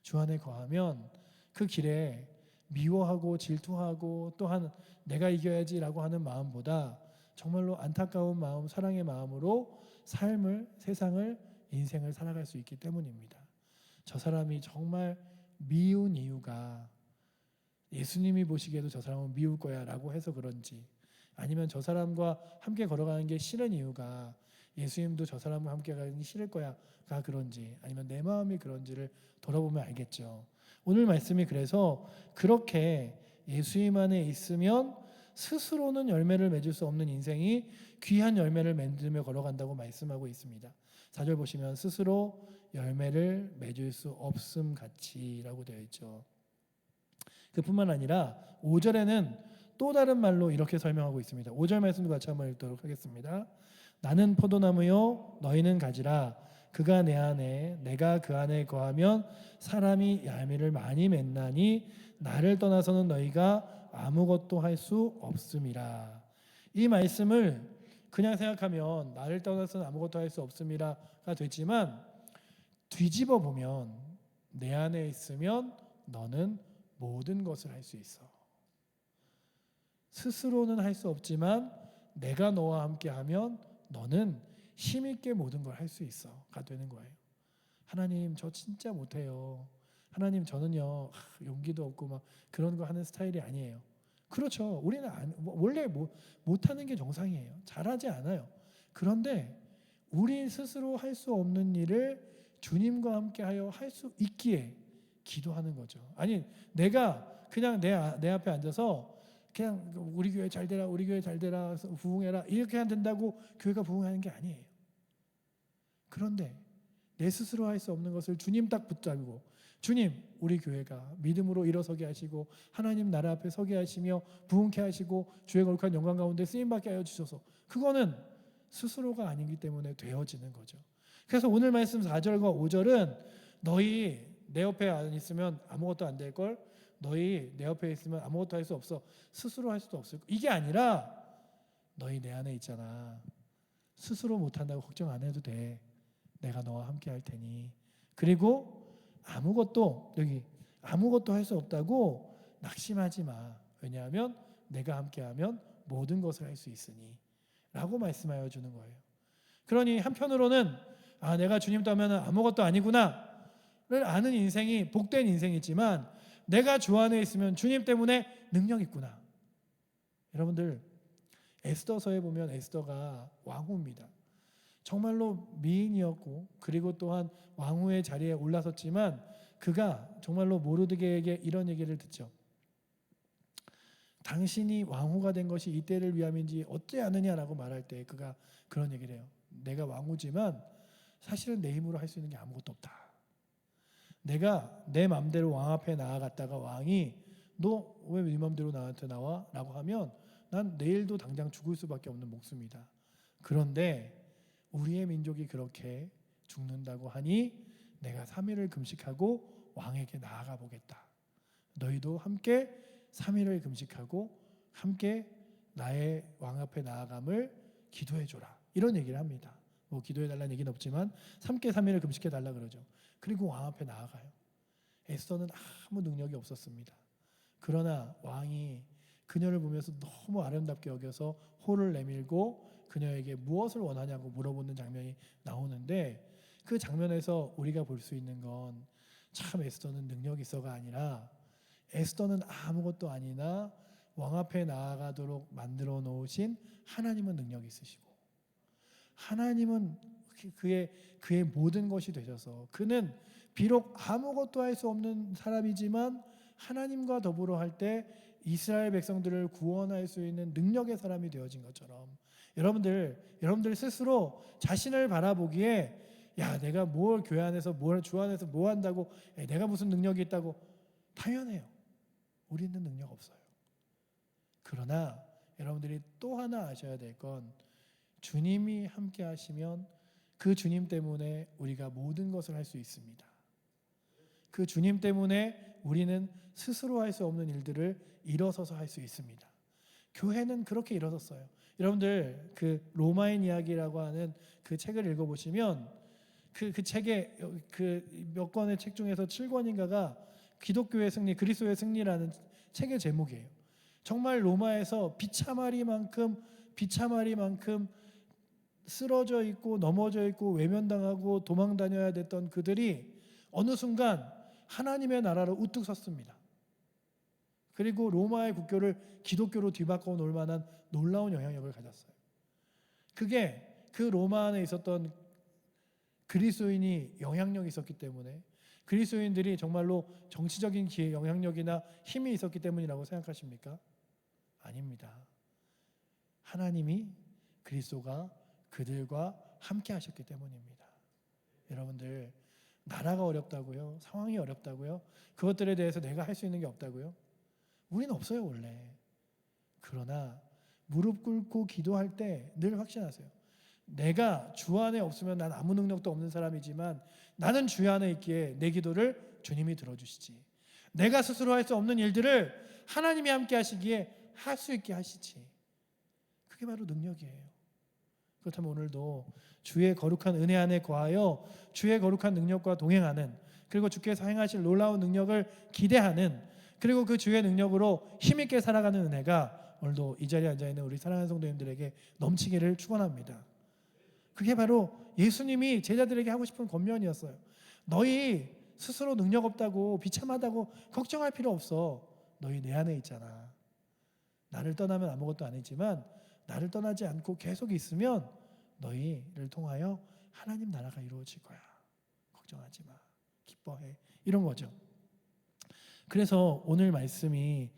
주 안에 거하면 그 길에 미워하고 질투하고 또한 내가 이겨야지라고 하는 마음보다 정말로 안타까운 마음, 사랑의 마음으로 삶을, 세상을, 인생을 살아갈 수 있기 때문입니다. 저 사람이 정말 미운 이유가 예수님이 보시기에도 저 사람은 미울 거야 라고 해서 그런지 아니면 저 사람과 함께 걸어가는 게 싫은 이유가 예수님도 저 사람과 함께 가는 게 싫을 거야가 그런지, 아니면 내 마음이 그런지를 돌아보면 알겠죠. 오늘 말씀이 그래서 그렇게 예수님 안에 있으면 스스로는 열매를 맺을 수 없는 인생이 귀한 열매를 맺으며 걸어간다고 말씀하고 있습니다. 4절 보시면 스스로 열매를 맺을 수 없음 같이라고 되어 있죠. 그뿐만 아니라 5절에는 또 다른 말로 이렇게 설명하고 있습니다. 5절 말씀도 같이 한번 읽도록 하겠습니다. 나는 포도나무요 너희는 가지라. 그가 내 안에 내가 그 안에 거하면 사람이 열매를 많이 맺나니 나를 떠나서는 너희가 아무것도 할 수 없음이라. 이 말씀을 그냥 생각하면 나를 떠나서는 아무것도 할 수 없음이라가 되지만 뒤집어 보면 내 안에 있으면 너는 모든 것을 할 수 있어. 스스로는 할 수 없지만 내가 너와 함께하면 너는 힘있게 모든 걸 할 수 있어가 되는 거예요. 하나님 저 진짜 못해요. 하나님 저는요 용기도 없고 막 그런 거 하는 스타일이 아니에요. 그렇죠. 우리는 원래 못하는 게 정상이에요. 잘하지 않아요. 그런데 우리 스스로 할 수 없는 일을 주님과 함께하여 할 수 있기에 기도하는 거죠. 아니 내가 그냥 내 앞에 앉아서 그냥 우리 교회 잘 되라, 우리 교회 잘 되라, 부흥해라 이렇게 하면 된다고 교회가 부흥하는 게 아니에요. 그런데 내 스스로 할 수 없는 것을 주님 딱 붙잡고 주님 우리 교회가 믿음으로 일어서게 하시고 하나님 나라 앞에 서게 하시며 부흥케 하시고 주의 거룩한 영광 가운데 쓰임받게 하여 주셔서, 그거는 스스로가 아니기 때문에 되어지는 거죠. 그래서 오늘 말씀 4절과 5절은 너희 내 옆에 안 있으면 아무것도 안 될걸, 너희 내 옆에 있으면 아무것도 할 수 없어, 스스로 할 수도 없을 거, 이게 아니라 너희 내 안에 있잖아. 스스로 못한다고 걱정 안 해도 돼. 내가 너와 함께 할 테니. 그리고 아무것도 할 수 없다고 낙심하지 마. 왜냐하면 내가 함께하면 모든 것을 할 수 있으니 라고 말씀하여 주는 거예요. 그러니 한편으로는 내가 주님 따면 아무것도 아니구나를 아는 인생이 복된 인생이지만 내가 주 안에 있으면 주님 때문에 능력 있구나. 여러분들 에스더서에 보면 에스더가 왕후입니다. 정말로 미인이었고 그리고 또한 왕후의 자리에 올라섰지만 그가 정말로 모르드게에게 이런 얘기를 듣죠. 당신이 왕후가 된 것이 이때를 위함인지 어찌 아느냐라고 말할 때 그가 그런 얘기를 해요. 내가 왕후지만 사실은 내 힘으로 할 수 있는 게 아무것도 없다. 내가 내 맘대로 왕 앞에 나아갔다가 왕이 너 왜 네 맘대로 나한테 나와? 라고 하면 난 내일도 당장 죽을 수밖에 없는 목숨이다. 그런데 우리의 민족이 그렇게 죽는다고 하니 내가 3일을 금식하고 왕에게 나아가 보겠다. 너희도 함께 3일을 금식하고 함께 나의 왕 앞에 나아감을 기도해줘라. 이런 얘기를 합니다. 뭐 기도해달라는 얘기는 없지만 함께 3일을 금식해달라 그러죠. 그리고 왕 앞에 나아가요. 에스더는 아무 능력이 없었습니다. 그러나 왕이 그녀를 보면서 너무 아름답게 여겨서 호를 내밀고 그녀에게 무엇을 원하냐고 물어보는 장면이 나오는데, 그 장면에서 우리가 볼 수 있는 건 참 에스더는 능력이 있어가 아니라 에스더는 아무것도 아니나 왕 앞에 나아가도록 만들어 놓으신 하나님은 능력이 있으시고 하나님은 그의 모든 것이 되셔서 그는 비록 아무것도 할 수 없는 사람이지만 하나님과 더불어 할 때 이스라엘 백성들을 구원할 수 있는 능력의 사람이 되어진 것처럼 여러분들 스스로 자신을 바라보기에 내가 뭘 교회 안에서 주 안에서 뭐 한다고 내가 무슨 능력이 있다고, 당연해요. 우리는 능력 없어요. 그러나 여러분들이 또 하나 아셔야 될 건 주님이 함께 하시면 그 주님 때문에 우리가 모든 것을 할 수 있습니다. 그 주님 때문에 우리는 스스로 할 수 없는 일들을 일어서서 할 수 있습니다. 교회는 그렇게 일어섰어요. 여러분들 그 로마인 이야기라고 하는 그 책을 읽어보시면 그 책에 그 몇 권의 책 중에서 7권인가가 기독교의 승리, 그리스도의 승리라는 책의 제목이에요. 정말 로마에서 비참하리만큼 쓰러져 있고 넘어져 있고 외면당하고 도망 다녀야 됐던 그들이 어느 순간 하나님의 나라로 우뚝 섰습니다. 그리고 로마의 국교를 기독교로 뒤바꿔 놓을 만한 놀라운 영향력을 가졌어요. 그게 그 로마 안에 있었던 그리스도인이 영향력이 있었기 때문에, 그리스도인들이 정말로 정치적인 영향력이나 힘이 있었기 때문이라고 생각하십니까? 아닙니다. 하나님이, 그리스도가 그들과 함께 하셨기 때문입니다. 여러분들, 나라가 어렵다고요? 상황이 어렵다고요? 그것들에 대해서 내가 할 수 있는 게 없다고요? 우리는 없어요, 원래. 그러나 무릎 꿇고 기도할 때 늘 확신하세요. 내가 주 안에 없으면 난 아무 능력도 없는 사람이지만 나는 주 안에 있기에 내 기도를 주님이 들어주시지. 내가 스스로 할 수 없는 일들을 하나님이 함께 하시기에 할 수 있게 하시지. 그게 바로 능력이에요. 그렇다면 오늘도 주의 거룩한 은혜 안에 거하여 주의 거룩한 능력과 동행하는, 그리고 주께서 행하실 놀라운 능력을 기대하는, 그리고 그 주의 능력으로 힘있게 살아가는 은혜가 오늘도 이 자리에 앉아있는 우리 사랑하는 성도님들에게 넘치기를 축원합니다. 그게 바로 예수님이 제자들에게 하고 싶은 권면이었어요. 너희 스스로 능력 없다고, 비참하다고 걱정할 필요 없어. 너희 내 안에 있잖아. 나를 떠나면 아무것도 아니지만 나를 떠나지 않고 계속 있으면 너희를 통하여 하나님 나라가 이루어질 거야. 걱정하지 마. 기뻐해. 이런 거죠. 그래서 오늘 말씀이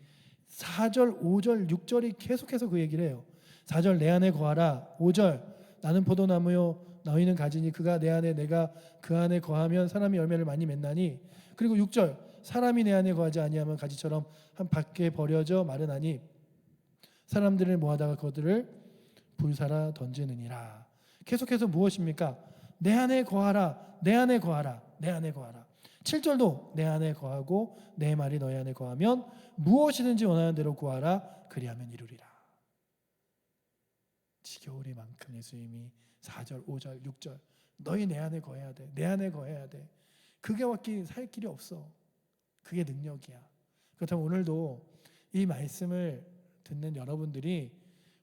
4절, 5절, 6절이 계속해서 그 얘기를 해요. 4절 내 안에 거하라. 5절 나는 포도나무요 너희는 가지니 그가 내 안에 내가 그 안에 거하면 사람이 열매를 많이 맺나니. 그리고 6절 사람이 내 안에 거하지 아니하면 가지처럼 한 밖에 버려져 마르나니 사람들을 모아다가 그들을 불사라 던지느니라. 계속해서 무엇입니까? 내 안에 거하라. 내 안에 거하라. 내 안에 거하라. 7절도 내 안에 거하고 내 말이 너희 안에 거하면 무엇이든지 원하는 대로 구하라. 그리하면 이루리라. 지겨우리만큼 예수님이 4절, 5절, 6절 너희 내 안에 거해야 돼. 내 안에 거해야 돼. 그게 밖에 살 길이 없어. 그게 능력이야. 그렇다면 오늘도 이 말씀을 듣는 여러분들이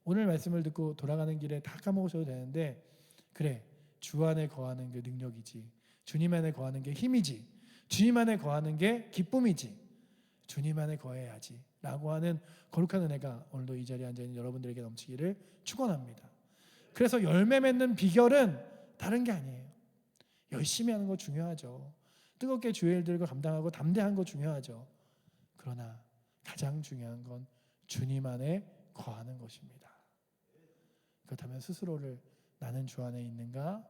오늘 말씀을 듣고 돌아가는 길에 다 까먹으셔도 되는데, 그래, 주 안에 거하는 게 능력이지, 주님 안에 거하는 게 힘이지, 주님 안에 거하는 게 기쁨이지, 주님 안에 거해야지 라고 하는 거룩한 은혜가 오늘도 이 자리에 앉아있는 여러분들에게 넘치기를 축원합니다. 그래서 열매 맺는 비결은 다른 게 아니에요. 열심히 하는 거 중요하죠. 뜨겁게 주의 일들을 감당하고 담대한 거 중요하죠. 그러나 가장 중요한 건 주님 안에 거하는 것입니다. 그렇다면 스스로를 나는 주 안에 있는가,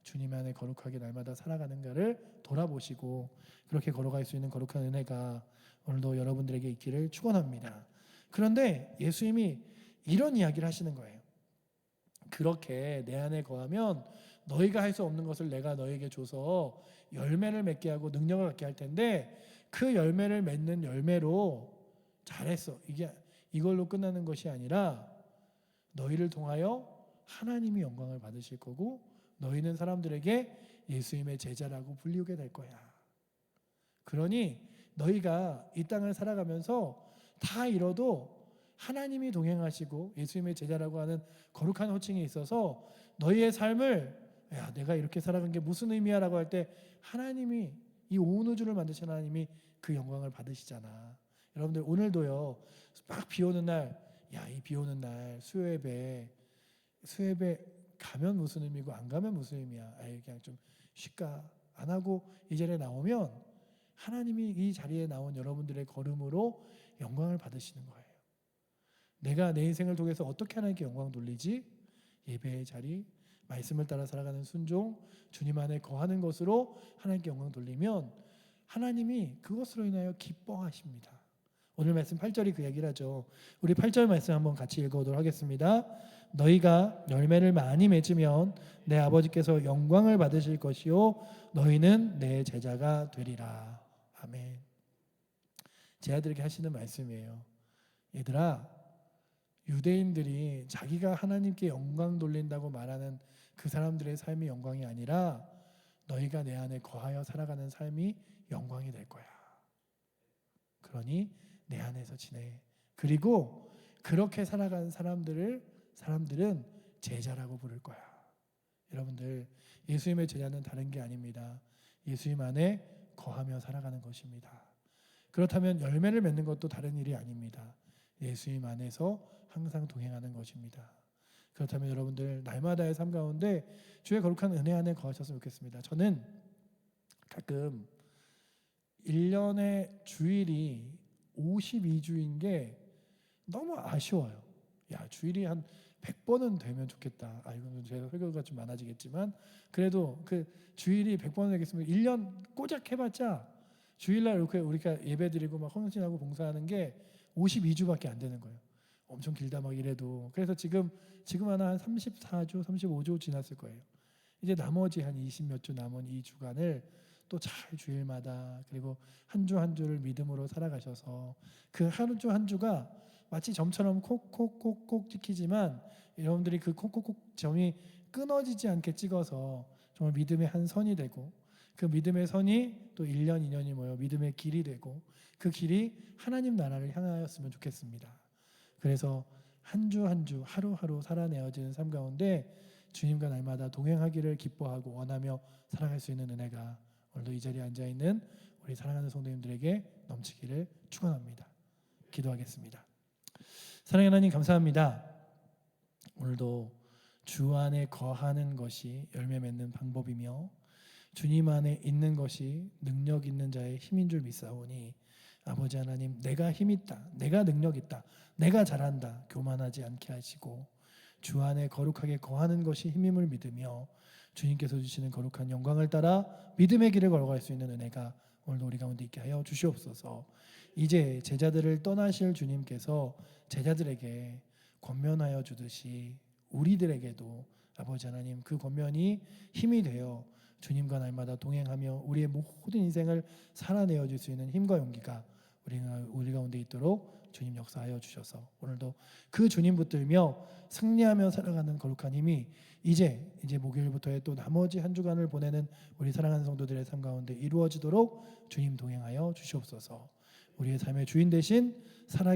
주님 안에 거룩하게 날마다 살아가는가를 돌아보시고 그렇게 걸어갈 수 있는 거룩한 은혜가 오늘도 여러분들에게 있기를 축원합니다. 그런데 예수님이 이런 이야기를 하시는 거예요. 그렇게 내 안에 거하면 너희가 할 수 없는 것을 내가 너희에게 줘서 열매를 맺게 하고 능력을 갖게 할 텐데, 그 열매를 맺는 열매로 잘했어, 이걸로 끝나는 것이 아니라 너희를 통하여 하나님이 영광을 받으실 거고 너희는 사람들에게 예수님의 제자라고 불리우게 될 거야. 그러니 너희가 이 땅을 살아가면서 다 잃어도 하나님이 동행하시고 예수님의 제자라고 하는 거룩한 호칭이 있어서 너희의 삶을, 야, 내가 이렇게 살아간 게 무슨 의미야 라고 할 때 하나님이, 이 온 우주를 만드신 하나님이 그 영광을 받으시잖아. 여러분들 오늘도요, 막 비 오는 날, 야, 이 비 오는 날 수요예배 가면 무슨 의미고 안 가면 무슨 의미야, 아이 그냥 좀 쉴까 안 하고 이 자리에 나오면 하나님이 이 자리에 나온 여러분들의 걸음으로 영광을 받으시는 거예요. 내가 내 인생을 통해서 어떻게 하나님께 영광 돌리지? 예배의 자리, 말씀을 따라 살아가는 순종, 주님 안에 거하는 것으로 하나님께 영광 돌리면 하나님이 그것으로 인하여 기뻐하십니다. 오늘 말씀 8절이 그 얘기를 하죠. 우리 8절 말씀 한번 같이 읽어보도록 하겠습니다. 너희가 열매를 많이 맺으면 내 아버지께서 영광을 받으실 것이요 너희는 내 제자가 되리라. 아멘. 제 아들에게 하시는 말씀이에요. 얘들아, 유대인들이 자기가 하나님께 영광 돌린다고 말하는 그 사람들의 삶이 영광이 아니라 너희가 내 안에 거하여 살아가는 삶이 영광이 될 거야. 그러니 내 안에서 지내. 그리고 그렇게 살아가는 사람들은 제자라고 부를 거야. 여러분들, 예수님의 제자는 다른 게 아닙니다. 예수님 안에 거하며 살아가는 것입니다. 그렇다면 열매를 맺는 것도 다른 일이 아닙니다. 예수님 안에서 항상 동행하는 것입니다. 그렇다면 여러분들 날마다의 삶 가운데 주의 거룩한 은혜 안에 거하셨으면 좋겠습니다. 저는 가끔 1년의 주일이 52주인 게 너무 아쉬워요. 야, 주일이 한 100번은 되면 좋겠다. 이거는 제가 설교가 좀 많아지겠지만 그래도 그 주일이 100번은 되겠으면 1년 꼬작 해봤자 주일날 이렇게 우리가 예배드리고 막 헌신하고 봉사하는 게 52주밖에 안 되는 거예요. 엄청 길다 막 이래도. 그래서 지금 하나 한 34주, 35주 지났을 거예요. 이제 나머지 한 20몇 주 남은 이 주간을 또 잘 주일마다 그리고 한 주 한 주를 믿음으로 살아가셔서 그 한 주 한 주가 마치 점처럼 콕콕콕콕 찍히지만 여러분들이 그 콕콕콕 점이 끊어지지 않게 찍어서 정말 믿음의 한 선이 되고 그 믿음의 선이 또 1년, 2년이 모여 믿음의 길이 되고 그 길이 하나님 나라를 향하였으면 좋겠습니다. 그래서 한 주 한 주 하루하루 살아내어지는 삶 가운데 주님과 날마다 동행하기를 기뻐하고 원하며 살아갈 수 있는 은혜가 오늘도 이 자리에 앉아있는 우리 사랑하는 성도님들에게 넘치기를 축원합니다. 기도하겠습니다. 사랑하는 하나님 감사합니다. 오늘도 주 안에 거하는 것이 열매 맺는 방법이며 주님 안에 있는 것이 능력 있는 자의 힘인 줄 믿사오니 아버지 하나님, 내가 힘 있다, 내가 능력 있다, 내가 잘한다 교만하지 않게 하시고 주 안에 거룩하게 거하는 것이 힘임을 믿으며 주님께서 주시는 거룩한 영광을 따라 믿음의 길을 걸어갈 수 있는 은혜가 오늘도 우리 가운데 있게 하여 주시옵소서. 이제 제자들을 떠나실 주님께서 제자들에게 권면하여 주듯이 우리들에게도 아버지 하나님 그 권면이 힘이 되어 주님과 날마다 동행하며 우리의 모든 인생을 살아내어 줄 수 있는 힘과 용기가 우리 가운데 있도록 주님 역사하여 주셔서 오늘도 그 주님 붙들며 승리하며 살아가는 거룩한 힘이 이제 목요일부터의 또 나머지 한 주간을 보내는 우리 사랑하는 성도들의 삶 가운데 이루어지도록 주님 동행하여 주시옵소서. 우리의 삶의 주인 되신 살아